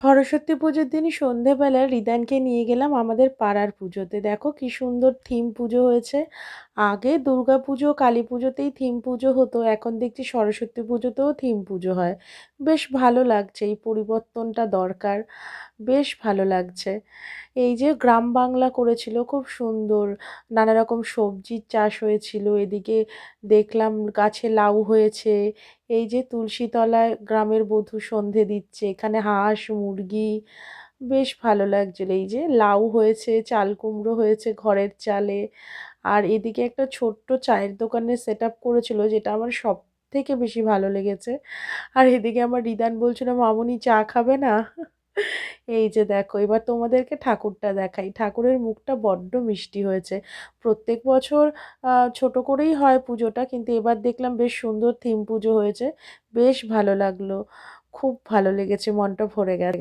সরস্বতী পুজোর দিন সন্ধেবেলা রিদানকে নিয়ে গেলাম আমাদের পাড়ার পুজোতে। দেখো কি সুন্দর থিম পুজো হয়েছে। আগে দুর্গাপুজো, কালী পুজোতেই থিম পুজো হতো, এখন দেখছি সরস্বতী পুজোতেও থিম পুজো হয়। বেশ ভালো লাগছে, এই পরিবর্তনটা দরকার। বেশ ভালো লাগছে। এই যে গ্রাম বাংলা করেছিল, খুব সুন্দর। নানা রকম সবজির চাষ হয়েছিল। এদিকে দেখলাম গাছে লাউ হয়েছে। এই যে তুলসী তলায় গ্রামের বধূ সন্ধে দিচ্ছে, এখানে হাঁস মুরগি। বেশ ভালো লাগছিল। এই যে লাউ হয়েছে, চাল কুমড়ো হয়েছে ঘরের চালে। আর এদিকে একটা ছোট্ট চায়ের দোকানের সেট আপ করেছিল, যেটা আমার সব থেকে বেশি ভালো লেগেছে। আর এদিকে আমার রিদান বলছিল, মামুনি চা খাবে না? এই যে দেখো, এবার তোমাদেরকে ঠাকুরটা দেখাই। ঠাকুরের মুখটা বড্ড মিষ্টি হয়েছে। প্রত্যেক বছর ছোট করেই হয় পুজোটা, কিন্তু এবার দেখলাম বেশ সুন্দর থিম পুজো হয়েছে। বেশ ভালো লাগলো। খুব ভালো লেগেছে, মনটা ভরে গেছে।